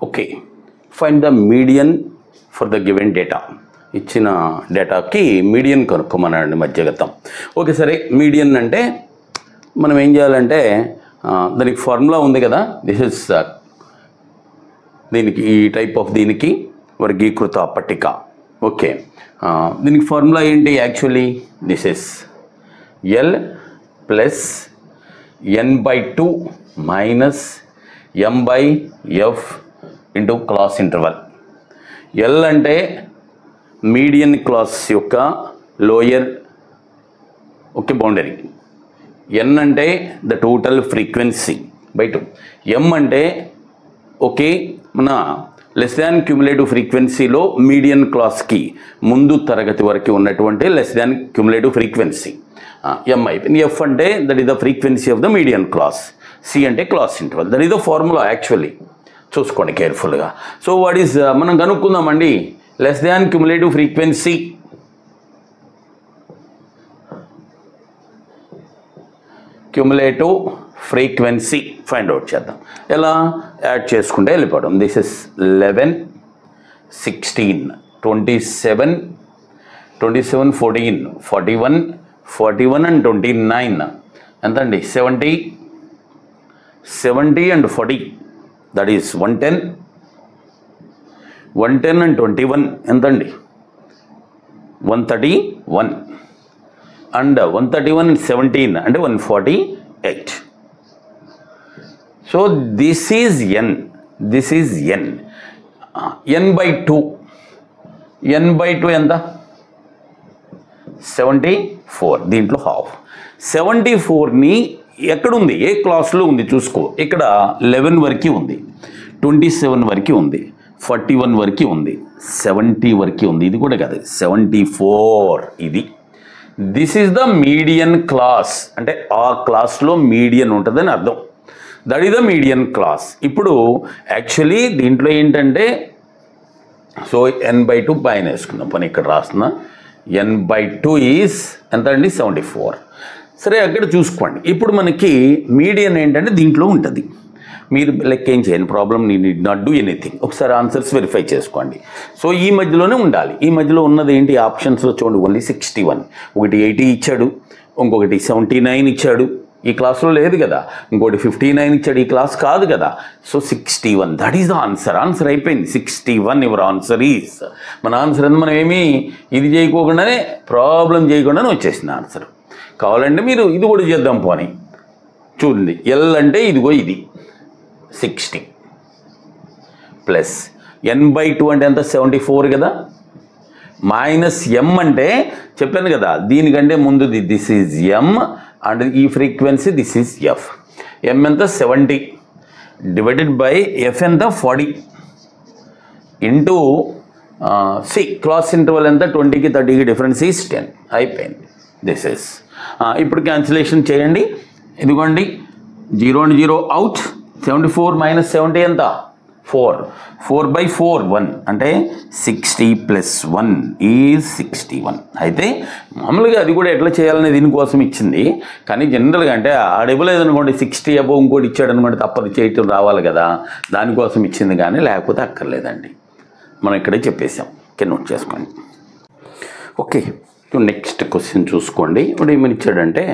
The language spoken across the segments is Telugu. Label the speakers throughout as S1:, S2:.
S1: Okay, find the median for the given data. ఇచ్చిన డేటాకి మీడియన్ కనుక్కోమన్నాడు మధ్యగతం. ఓకే, సరే మీడియన్ అంటే మనం ఏం చేయాలంటే దానికి ఫార్ములా ఉంది కదా, దిస్ ఇస్ దీనికి ఈ టైప్ ఆఫ్ దీనికి వర్గీకృత పట్టిక. ఓకే, దీనికి ఫార్ములా ఏంటి actually, this is L plus n/2 minus m/f into class interval. L అంటే మీడియన్ క్లాస్ యొక్క లోయర్ ఓకే బౌండరీ, ఎన్ అంటే the total frequency by 2, M అంటే ఓకే మన లెస్ దాన్ క్యుములేటివ్ ఫ్రీక్వెన్సీలో మీడియన్ క్లాస్కి ముందు తరగతి వరకు ఉన్నటువంటి less than cumulative frequency M అయిపోయింది. ఎఫ్ అంటే that is the frequency of the median class, C అంటే class interval. That is the formula actually, చూసుకోండి కేర్ఫుల్గా. సో వాట్ ఈస్ మనం కనుక్కుందామండి less than cumulative frequency, cumulative frequency find out చేద్దాం. ఎలా యాడ్ చేసుకుంటే వెళ్ళిపోవడం. దిస్ ఇస్ 11, 16, 27, 27, 14, 41, 41 and 29 ఎంత అండి 70, 70 and 40 దట్ ఈస్ 110, 110 and 21 ఎంత అండి 131 and 131 and 17 అంటే 148. So this is n, this is n. n/2, n/2 ఎంత 74, దీంట్లో హాఫ్. 74ని ఎక్కడుంది, ఏ క్లాస్లో ఉంది చూసుకో. ఇక్కడ 11 వరకు ఉంది, 27 వరకు ఉంది, 41 వరకు ఉంది, 70 వరకు ఉంది. ఇది కూడా కాదు 74 ఇది. This is the median class, అంటే ఆ క్లాస్లో మీడియన్ ఉంటుందని అర్థం. That is the median class. ఇప్పుడు యాక్చువల్లీ దీంట్లో ఏంటంటే సో n/2 పైన వేసుకుందాం, పని ఇక్కడ రాస్తున్నా. n/2 ఈజ్ ఎంత అండి 74. సరే అక్కడ చూసుకోండి. ఇప్పుడు మనకి మీడియన్ ఏంటంటే దీంట్లో ఉంటుంది. మీరు లెక్క ఏం చేయండి, ప్రాబ్లం నీ నీడ్ నాట్ డూ ఎనీథింగ్. ఒకసారి ఆన్సర్స్ వెరిఫై చేసుకోండి. సో ఈ మధ్యలోనే ఉండాలి. ఈ మధ్యలో ఉన్నది ఏంటి ఆప్షన్స్లో చూడండి, ఓన్లీ 61. ఒకటి 80 ఇచ్చాడు, ఇంకొకటి 79 ఇచ్చాడు, ఈ క్లాస్లో లేదు కదా. ఇంకోటి 59 ఇచ్చాడు, ఈ క్లాస్ కాదు కదా. So 61 that is the answer. Answer అయిపోయింది 61. యువర్ ఆన్సర్ ఈజ్, మన ఆన్సర్ అని మనం ఏమీ ఇది చేయకోకుండానే ప్రాబ్లం చేయకుండానే వచ్చేసింది ఆన్సర్. కావాలంటే మీరు ఇది కూడా చేద్దాం పోనీ. చూడండి ఎల్ అంటే ఇదిగో ఇది 60 ప్లస్ n/2 అంటే ఎంత 74 కదా, మైనస్ ఎం అంటే చెప్పాను కదా దీనికంటే ముందుది దిస్ ఈజ్ ఎం అండ్ ఈ ఫ్రీక్వెన్సీ దిస్ ఈజ్ ఎఫ్. ఎం ఎంత 70 డివైడెడ్ బై ఎఫ్ ఎంత 40 ఇంటూ సి క్లాస్ ఇంటర్వల్ ఎంత 20కి 30కి డిఫరెన్స్ ఈజ్ 10. అయిపోయింది. దిస్ ఈజ్ ఇప్పుడు క్యాన్సిలేషన్ చేయండి. ఇదిగోండి 0 and 0 అవుట్. 74 మైనస్ 70 ఎంత 4, 4/4 1 అంటే 60 ప్లస్ 1 ఈజ్ 61. అయితే మామూలుగా అది కూడా ఎట్లా చేయాలనే దీనికోసం ఇచ్చింది. కానీ జనరల్గా అంటే ఆడివ్వలేదు అనుకోండి 60 అబోవ్ ఇంకోటి ఇచ్చాడు అనుకోండి తప్పదు చేయటం రావాలి కదా, దానికోసం ఇచ్చింది. కానీ లేకపోతే అక్కర్లేదండి, మనం ఇక్కడే చెప్పేసాం. నోట్ చేసుకోండి. ఓకే, నెక్స్ట్ క్వశ్చన్ చూసుకోండి. ఇప్పుడు ఏమని ఇచ్చాడంటే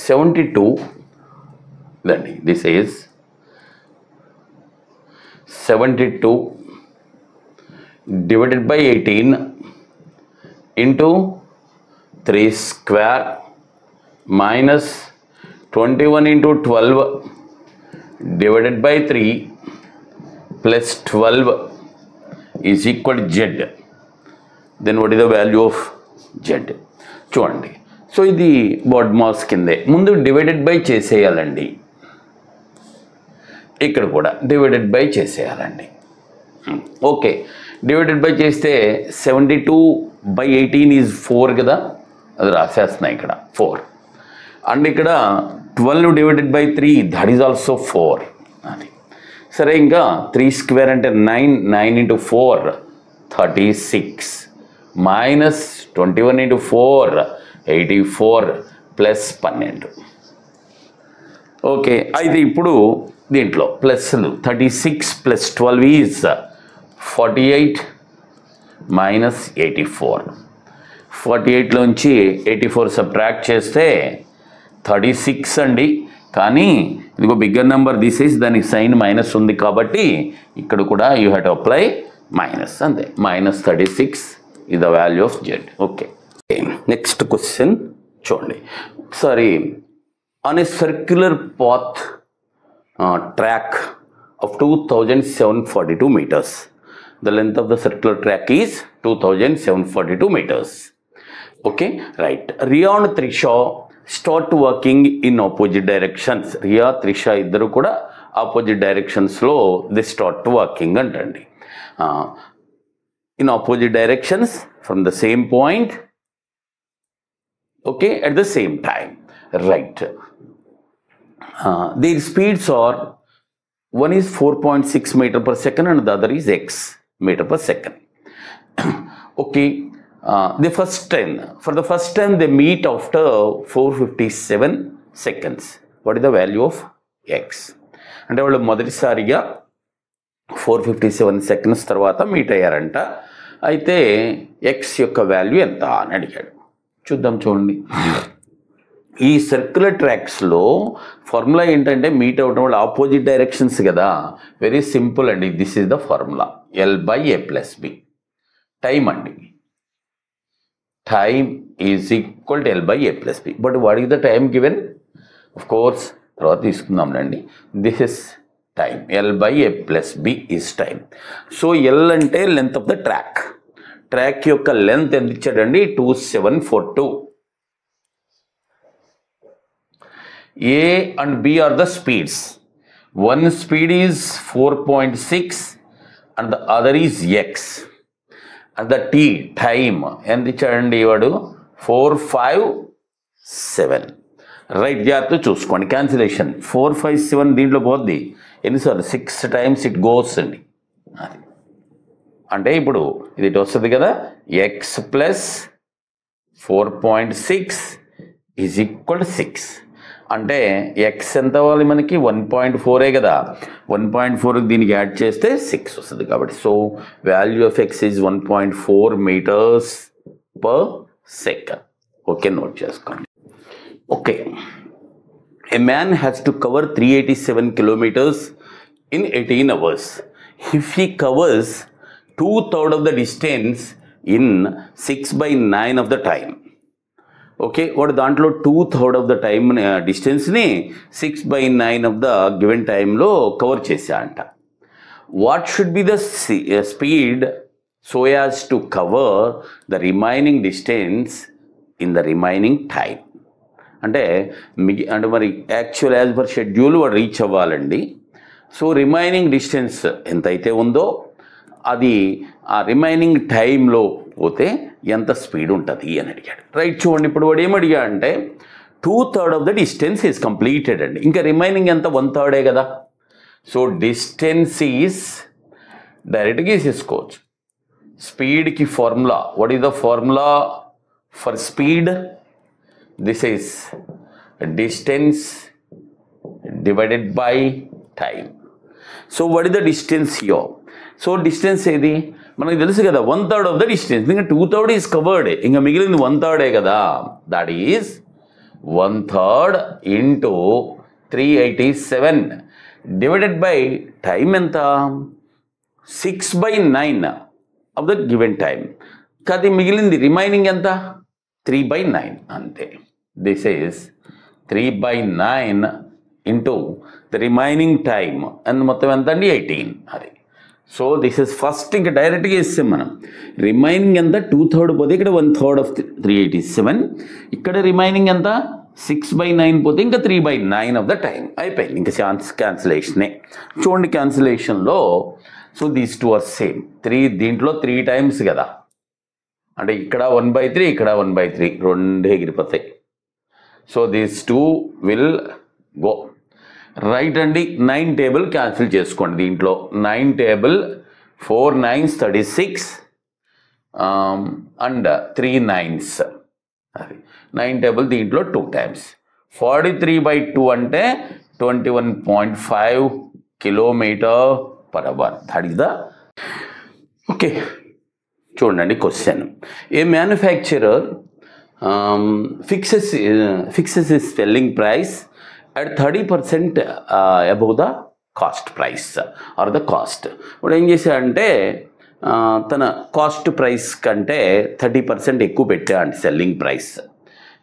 S1: 72 దండి, this is 72 divided by 18 into 3 square minus 21 into 12 divided by 3 plus 12 is equal Z. Then what is the value of Z చూడండి. సో ఇది బాడ్ మాస్ కిందే. ముందు డివైడెడ్ బై చేసేయాలండి, ఇక్కడ కూడా డివైడెడ్ బై చేసేయాలండి. ఓకే, డివైడెడ్ బై చేస్తే 72/18 ఈజ్ 4 కదా, అది రాసేస్తున్నాయి ఇక్కడ 4. అండ్ ఇక్కడ 12 divided by 3 that is also 4 అది. సరే ఇంకా 3 స్క్వేర్ అంటే 9, 9 into 4 36 minus 21 into 4 84 plus 12. Okay, అయితే ఇప్పుడు దీంట్లో ప్లస్లు 36 ప్లస్ 12 ఈజ్ 48 మైనస్ 84. 48లోంచి 84 సబ్ట్రాక్ట్ చేస్తే 36 అండి. కానీ ఇదిగో బిగ్గర్ నెంబర్ తీసేసి దానికి సైన్ మైనస్ ఉంది కాబట్టి ఇక్కడ కూడా you have to apply minus, అంతే. -36 is the value of z. Okay, next question చూడండి ఒకసారి. On a circular path track of 2742 meters, the length of the circular track is 2742 meters. Okay, right. Riya and Trisha start working in opposite directions. Riya, Trisha ఇద్దరు కూడా ఆపోజిట్ డైరెక్షన్స్లో దే స్టార్ట్ వర్కింగ్ అంటండి. in opposite directions from the same point, okay, at the same time, right. Their speeds are, one is 4.6 meter per second and the other is x meter per second. Okay, for the first time they meet after 457 seconds. What is the value of x? అంటే వాళ్ళు మొదటిసారిగా 457 సెకండ్స్ తర్వాత మీట్ అయ్యారంట. అయితే ఎక్స్ యొక్క వాల్యూ ఎంత అని అడిగాడు. చూద్దాం, చూడండి. ఈ సర్క్యులర్ ట్రాక్స్లో ఫార్ములా ఏంటంటే మీట్ అవడం వల్ల ఆపోజిట్ డైరెక్షన్స్ కదా. వెరీ సింపుల్ అండి. This is the formula, L/A+B. Time అండి, time is equal to L/A+B. But what is the time given? Of course తర్వాత తీసుకుందాంలేండి. This is time, L/A+B is time. So L అంటే length of the track. Track యొక్క లెంత్ ఎంత ఇచ్చాడండి? 2742. A and B are the speeds. One speed is 4.6 and the other is x. And the time ఎంత ఇచ్చాడండి వాడు? 457. రైట్, జాగ్రత్త చూసుకోండి. క్యాన్సిలేషన్ 457 దీంట్లో పోద్ది. ఎన్నిసార్లు? 6 times ఇట్ గోస్ అండి. అది అంటే ఇప్పుడు ఇది వస్తుంది కదా, X plus 4.6 is equal to 6. అంటే ఎక్స్ ఎంత అవ్వాలి మనకి? 1.4 కదా. 1.4 దీనికి యాడ్ చేస్తే 6 వస్తుంది కాబట్టి so value of X is 1.4 meters per second. Okay, note చేసుకోండి. Okay, a man has to cover 387 kilometers in 18 hours. If he covers 2/3 of the distance in 6/9 of the time. Okay, వాడు దాంట్లో 2/3 of the time డిస్టెన్స్ని 6/9 of the given టైంలో కవర్ చేశా అంట. What should be the speed so as to cover the remaining distance in the remaining time? అంటే మరి యాక్చువల్ యాజ్ పర్ షెడ్యూల్ వాడు రీచ్ అవ్వాలండి. సో రిమైనింగ్ డిస్టెన్స్ ఎంతైతే ఉందో అది ఆ రిమైనింగ్ టైంలో పోతే ఎంత స్పీడ్ ఉంటుంది అని అడిగాడు. రైట్, చూడండి ఇప్పుడు వాడు ఏమడిగా అంటే 2/3 of the distance is completed అండి. ఇంకా రిమైనింగ్ ఎంత? 1/3 కదా. సో డిస్టెన్స్ ఈజ్ డైరెక్ట్గా వేసేసుకోవచ్చు. స్పీడ్కి formula, what is the formula for speed? This is distance divided by time. So what is the distance here? So distance ఏది మనకు తెలుసు కదా, 1/3 of the distance. ఇంకా 2/3 is covered. ఇంకా మిగిలింది 1/3 కదా. That is 1/3 into 387 divided by time ఎంత? 6/9 of the given time. కాదు మిగిలింది రిమైనింగ్ ఎంత? 3/9 అంతే. This is 3/9 into the remaining time and మొత్తం ఎంత అండి? 18. అది సో దిస్ ఇస్ ఫస్ట్ ఇంకా డైరెక్ట్గా ఇస్తాం మనం. రిమైనింగ్ ఎంత? 2/3 పోతే ఇక్కడ 1/3 of 387. ఇక్కడ రిమైనింగ్ ఎంత? 6/9 పోతే ఇంకా 3/9 of the time. అయిపోయింది, ఇంకా క్యాన్సిలేషనే. చూడండి క్యాన్సిలేషన్లో so these two are same. 3 దీంట్లో 3 times కదా. అంటే ఇక్కడ 1/3 ఇక్కడ 1/3 రెండు ఎగిరిపోతాయి. So these 2 will go right అండి. 9 టేబుల్ క్యాన్సిల్ చేసుకోండి. దీంట్లో 9 టేబుల్ 4 9s 36 అండ్ 3 9s. అది 9 టేబుల్ దీంట్లో 2 times. 43/2 అంటే 21.5 km/h. That is the okay. చూడండి question. A manufacturer fixes his selling price at 30% above the cost price or the cost. ఇప్పుడు ఏం చేశాడంటే తన కాస్ట్ ప్రైస్ కంటే 30% ఎక్కువ పెట్టాడు సెల్లింగ్ ప్రైస్.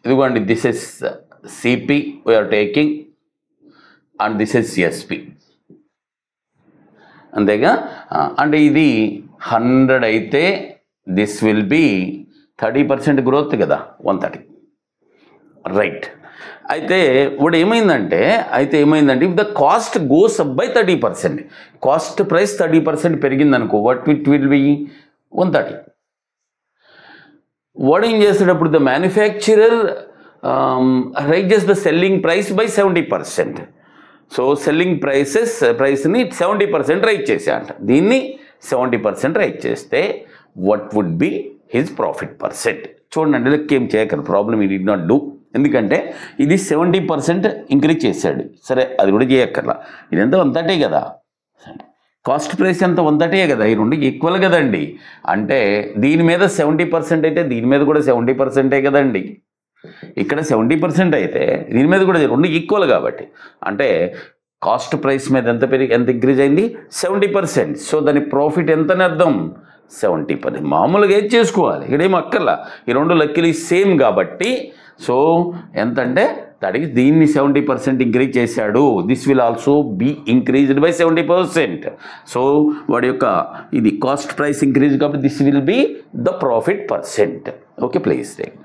S1: ఇదిగోండి, this is CP we're taking and this is SP, అంతేగా. అంటే ఇది 100 అయితే దిస్ విల్ బి 30% గ్రోత్ కదా, 130, రైట్. అయితే ఇప్పుడు ఏమైందంటే if the cost goes up by 30%, cost price 30% పెరిగిందనుకో, వాట్ ఇట్ విల్ బి 130. వాడు ఏం చేసేటప్పుడు the manufacturer raises the selling price by 70%. So selling ప్రైస్ని 70% రైజ్ చేశాడంట. దీన్ని 70% రైజ్ చేస్తే what would be his profit percent? చూడండి, లెక్క ఏం చేయకరు, ప్రాబ్లం ఈ డిడ్ నాట్ డూ. ఎందుకంటే ఇది 70% ఇంక్రీజ్ చేశాడు, సరే అది కూడా చేయక్కర్లా. ఇదంతా 130 కదా, కాస్ట్ ప్రైస్ ఎంత 130 కదా, ఈ రెండు ఈక్వల్ కదండి. అంటే దీని మీద 70% అయితే దీని మీద కూడా 70% కదండి. ఇక్కడ 70% అయితే దీని మీద కూడా రెండు ఈక్వల్ కాబట్టి, అంటే కాస్ట్ ప్రైస్ మీద ఎంత ఇంక్రీజ్ అయింది, 70%. సో దాని ప్రాఫిట్ ఎంతని అర్థం, 70%. మామూలుగా ఏది చేసుకోవాలి, ఇక్కడేం అక్కర్లా, ఈ రెండు లక్కీలు సేమ్ కాబట్టి. సో ఎంతంటే దానికి దీన్ని 70% ఇంక్రీజ్ చేశాడు. This will also be increased by 70%. So వాడి యొక్క ఇది కాస్ట్ ప్రైస్ ఇంక్రీజ్ కాబట్టి this will be the profit percent. Okay, please take.